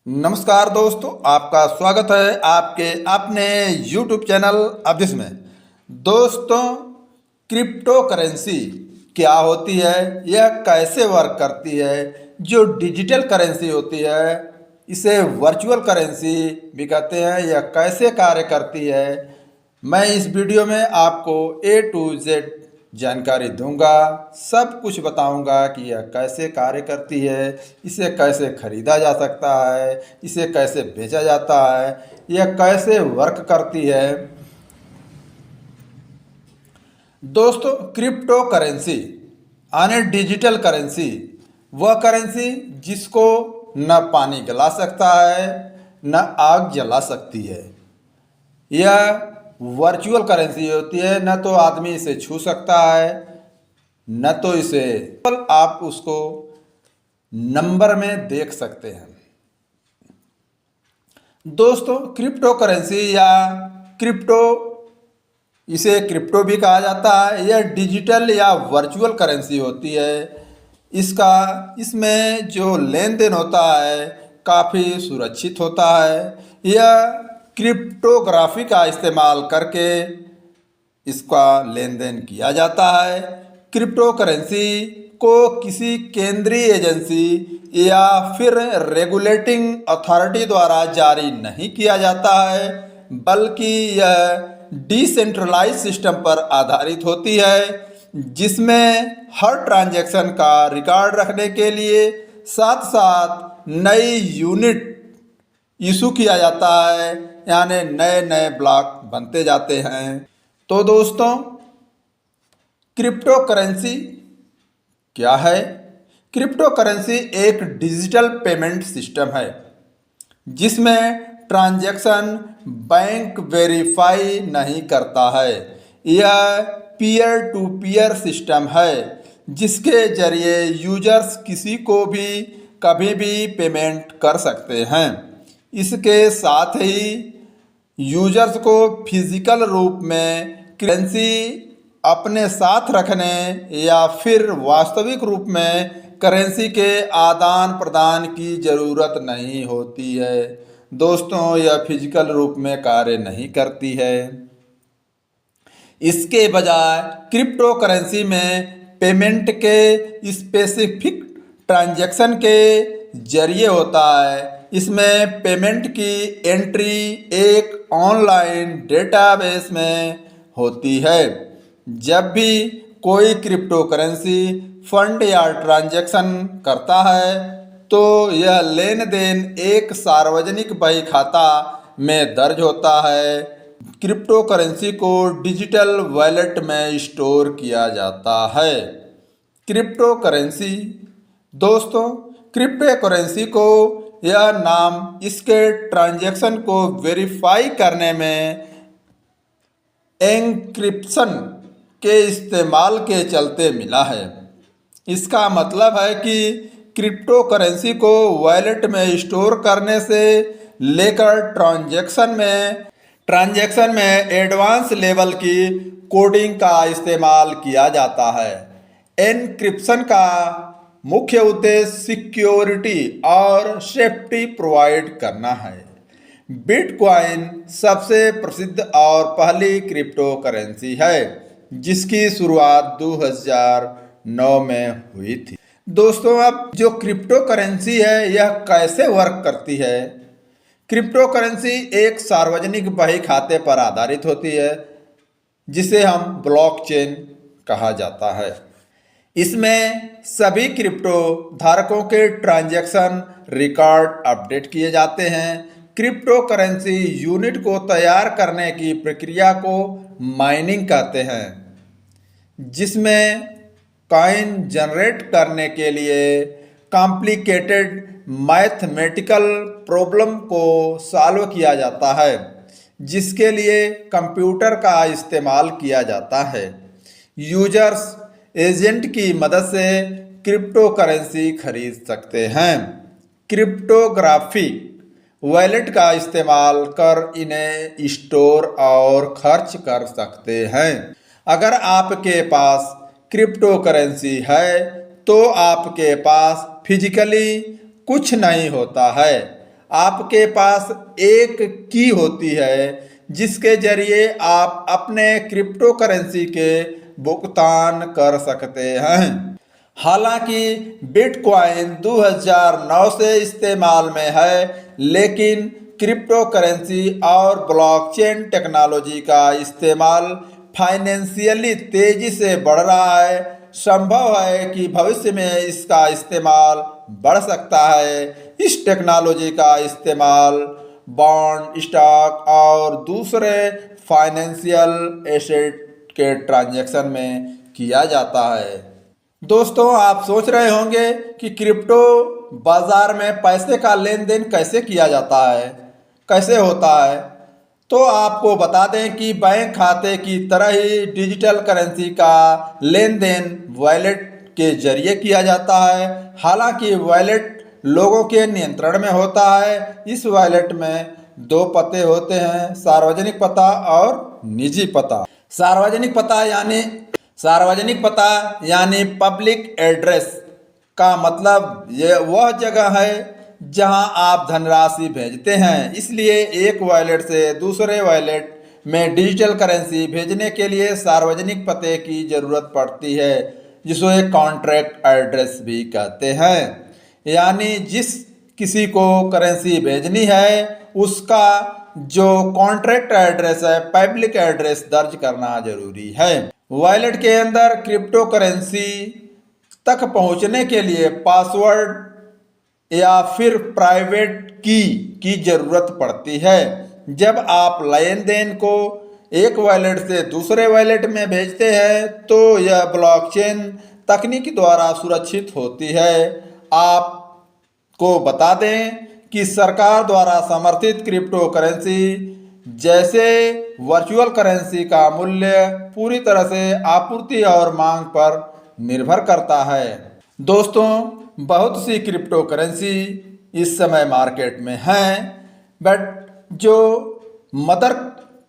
नमस्कार दोस्तों, आपका स्वागत है आपके अपने YouTube चैनल अब्दिस में। दोस्तों, क्रिप्टो करेंसी क्या होती है, यह कैसे वर्क करती है? जो डिजिटल करेंसी होती है इसे वर्चुअल करेंसी भी कहते हैं। यह कैसे कार्य करती है, मैं इस वीडियो में आपको A to Z जानकारी दूंगा। सब कुछ बताऊंगा कि यह कैसे कार्य करती है, इसे कैसे खरीदा जा सकता है, इसे कैसे बेचा जाता है, यह कैसे वर्क करती है। दोस्तों, क्रिप्टो करेंसी यानी डिजिटल करेंसी वह करेंसी जिसको न पानी गला सकता है न आग जला सकती है। यह वर्चुअल करेंसी होती है, न तो आदमी इसे छू सकता है न तो इसे आप उसको नंबर में देख सकते हैं। दोस्तों, क्रिप्टो करेंसी या क्रिप्टो, इसे क्रिप्टो भी कहा जाता है, यह डिजिटल या वर्चुअल करेंसी होती है। इसमें जो लेन देन होता है काफ़ी सुरक्षित होता है। यह क्रिप्टोग्राफी का इस्तेमाल करके इसका लेन देन किया जाता है। क्रिप्टो करेंसी को किसी केंद्रीय एजेंसी या फिर रेगुलेटिंग अथॉरिटी द्वारा जारी नहीं किया जाता है, बल्कि यह डिसेंट्रलाइज सिस्टम पर आधारित होती है, जिसमें हर ट्रांजैक्शन का रिकॉर्ड रखने के लिए साथ साथ नई यूनिट इशू किया जाता है, यानी नए नए ब्लॉक बनते जाते हैं। तो दोस्तों, क्रिप्टो करेंसी क्या है? क्रिप्टो करेंसी एक डिजिटल पेमेंट सिस्टम है जिसमें ट्रांजैक्शन बैंक वेरीफाई नहीं करता है। यह पीयर टू पीयर सिस्टम है जिसके जरिए यूजर्स किसी को भी कभी भी पेमेंट कर सकते हैं। इसके साथ ही यूजर्स को फिजिकल रूप में करेंसी अपने साथ रखने या फिर वास्तविक रूप में करेंसी के आदान प्रदान की ज़रूरत नहीं होती है। दोस्तों, यह फिजिकल रूप में कार्य नहीं करती है। इसके बजाय क्रिप्टो करेंसी में पेमेंट के स्पेसिफिक ट्रांजैक्शन के जरिए होता है। इसमें पेमेंट की एंट्री एक ऑनलाइन डेटाबेस में होती है। जब भी कोई क्रिप्टो करेंसी फंड या ट्रांजैक्शन करता है तो यह लेन देन एक सार्वजनिक बही खाता में दर्ज होता है। क्रिप्टो करेंसी को डिजिटल वॉलेट में स्टोर किया जाता है। क्रिप्टो करेंसी, दोस्तों, क्रिप्टो करेंसी को यह नाम इसके ट्रांजैक्शन को वेरीफाई करने में एन्क्रिप्शन के इस्तेमाल के चलते मिला है। इसका मतलब है कि क्रिप्टो करेंसी को वॉलेट में स्टोर करने से लेकर ट्रांजैक्शन में एडवांस लेवल की कोडिंग का इस्तेमाल किया जाता है। एन्क्रिप्शन का मुख्य उद्देश्य सिक्योरिटी और सेफ्टी प्रोवाइड करना है। बिटकॉइन सबसे प्रसिद्ध और पहली क्रिप्टो करेंसी है जिसकी शुरुआत 2009 में हुई थी। दोस्तों, अब जो क्रिप्टो करेंसी है यह कैसे वर्क करती है? क्रिप्टो करेंसी एक सार्वजनिक बही खाते पर आधारित होती है जिसे हम ब्लॉकचेन कहा जाता है। इसमें सभी क्रिप्टो धारकों के ट्रांजैक्शन रिकॉर्ड अपडेट किए जाते हैं। क्रिप्टो करेंसी यूनिट को तैयार करने की प्रक्रिया को माइनिंग कहते हैं, जिसमें कॉइन जनरेट करने के लिए कॉम्प्लिकेटेड मैथमेटिकल प्रॉब्लम को सॉल्व किया जाता है, जिसके लिए कंप्यूटर का इस्तेमाल किया जाता है। यूजर्स एजेंट की मदद से क्रिप्टो करेंसी खरीद सकते हैं। क्रिप्टोग्राफी वॉलेट का इस्तेमाल कर इन्हें स्टोर और खर्च कर सकते हैं। अगर आपके पास क्रिप्टो करेंसी है तो आपके पास फिजिकली कुछ नहीं होता है, आपके पास एक की होती है जिसके जरिए आप अपने क्रिप्टो करेंसी के भुगतान कर सकते हैं। हालांकि बिटकॉइन 2009 से इस्तेमाल में है, लेकिन क्रिप्टो करेंसी और ब्लॉकचेन टेक्नोलॉजी का इस्तेमाल फाइनेंशियली तेजी से बढ़ रहा है। संभव है कि भविष्य में इसका इस्तेमाल बढ़ सकता है। इस टेक्नोलॉजी का इस्तेमाल बॉन्ड, स्टॉक और दूसरे फाइनेंशियल एसेट के ट्रांजैक्शन में किया जाता है। दोस्तों, आप सोच रहे होंगे कि क्रिप्टो बाजार में पैसे का लेन देन कैसे किया जाता है, कैसे होता है। तो आपको बता दें कि बैंक खाते की तरह ही डिजिटल करेंसी का लेन देन वॉलेट के जरिए किया जाता है। हालांकि वॉलेट लोगों के नियंत्रण में होता है। इस वॉलेट में दो पते होते हैं, सार्वजनिक पता और निजी पता। सार्वजनिक पता यानी पब्लिक एड्रेस का मतलब ये वह जगह है जहां आप धनराशि भेजते हैं। इसलिए एक वॉलेट से दूसरे वॉलेट में डिजिटल करेंसी भेजने के लिए सार्वजनिक पते की जरूरत पड़ती है, जिसे कॉन्ट्रैक्ट एड्रेस भी कहते हैं। यानी जिस किसी को करेंसी भेजनी है उसका जो कॉन्ट्रैक्ट एड्रेस है, पब्लिक एड्रेस दर्ज करना जरूरी है। वॉलेट के अंदर क्रिप्टो करेंसी तक पहुंचने के लिए पासवर्ड या फिर प्राइवेट की जरूरत पड़ती है। जब आप लेन देन को एक वॉलेट से दूसरे वॉलेट में भेजते हैं तो यह ब्लॉकचेन तकनीक द्वारा सुरक्षित होती है। आपको बता दें कि सरकार द्वारा समर्थित क्रिप्टो करेंसी जैसे वर्चुअल करेंसी का मूल्य पूरी तरह से आपूर्ति और मांग पर निर्भर करता है। दोस्तों, बहुत सी क्रिप्टो करेंसी इस समय मार्केट में हैं, बट जो मदर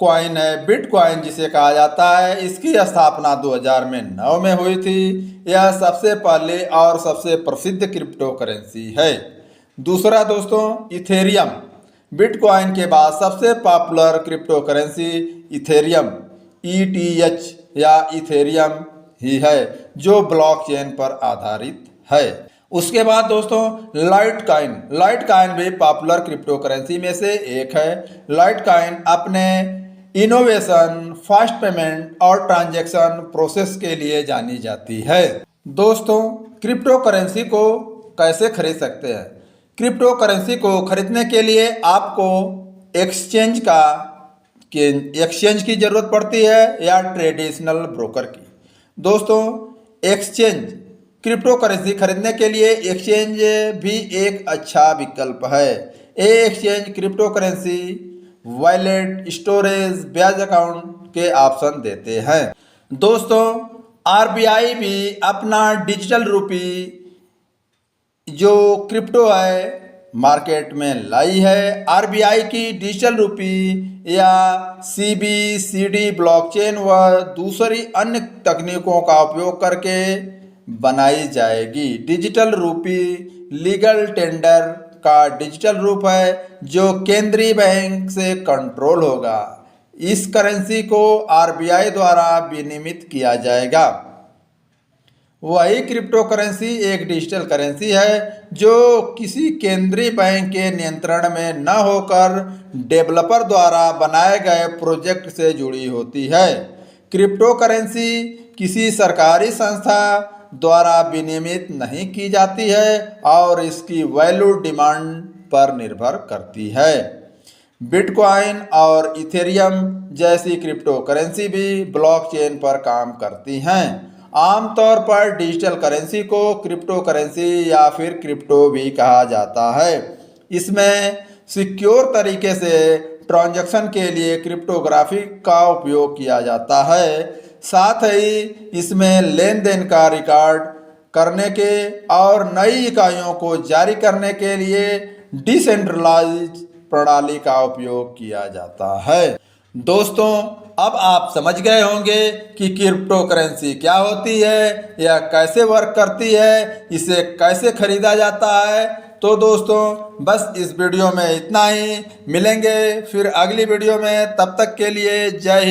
कॉइन है, बिटकॉइन जिसे कहा जाता है, इसकी स्थापना 2009 में हुई थी। यह सबसे पहले और सबसे प्रसिद्ध क्रिप्टो करेंसी है। दूसरा दोस्तों, इथेरियम। बिटकॉइन के बाद सबसे popular crypto currency Ethereum ETH या इथेरियम ही है, जो ब्लॉकचेन पर आधारित है। उसके बाद दोस्तों, लाइटकॉइन भी पॉपुलर क्रिप्टो करेंसी में से एक है। लाइटकॉइन अपने इनोवेशन, फास्ट पेमेंट और ट्रांजैक्शन प्रोसेस के लिए जानी जाती है। दोस्तों, क्रिप्टो करेंसी को कैसे खरीद सकते हैं? क्रिप्टो करेंसी को खरीदने के लिए आपको एक्सचेंज की ज़रूरत पड़ती है या ट्रेडिशनल ब्रोकर की। दोस्तों, एक्सचेंज क्रिप्टो करेंसी खरीदने के लिए एक्सचेंज भी एक अच्छा विकल्प है। ये exchange crypto currency wallet, storage, ब्याज अकाउंट के ऑप्शन देते हैं। दोस्तों, RBI भी अपना डिजिटल रूपी जो क्रिप्टो है मार्केट में लाई है। RBI की डिजिटल रूपी या CBCD ब्लॉकचेन व दूसरी अन्य तकनीकों का उपयोग करके बनाई जाएगी। डिजिटल रूपी लीगल टेंडर का डिजिटल रूप है जो केंद्रीय बैंक से कंट्रोल होगा। इस करेंसी को RBI द्वारा विनियमित किया जाएगा। वही क्रिप्टो करेंसी एक डिजिटल करेंसी है जो किसी केंद्रीय बैंक के नियंत्रण में न होकर डेवलपर द्वारा बनाए गए प्रोजेक्ट से जुड़ी होती है। क्रिप्टो करेंसी किसी सरकारी संस्था द्वारा विनियमित नहीं की जाती है और इसकी वैल्यू डिमांड पर निर्भर करती है। बिटकॉइन और इथेरियम जैसी क्रिप्टो करेंसी भी ब्लॉकचेन पर काम करती हैं। आमतौर पर डिजिटल करेंसी को क्रिप्टो करेंसी या फिर क्रिप्टो भी कहा जाता है। इसमें सिक्योर तरीके से ट्रांजैक्शन के लिए क्रिप्टोग्राफी का उपयोग किया जाता है। साथ ही इसमें लेन देन का रिकॉर्ड करने के और नई इकाइयों को जारी करने के लिए डिसेंट्रलाइज्ड प्रणाली का उपयोग किया जाता है। दोस्तों, अब आप समझ गए होंगे कि क्रिप्टो करेंसी क्या होती है, यह कैसे वर्क करती है, इसे कैसे खरीदा जाता है, तो दोस्तों बस इस वीडियो में इतना ही, मिलेंगे फिर अगली वीडियो में, तब तक के लिए जय हिंद।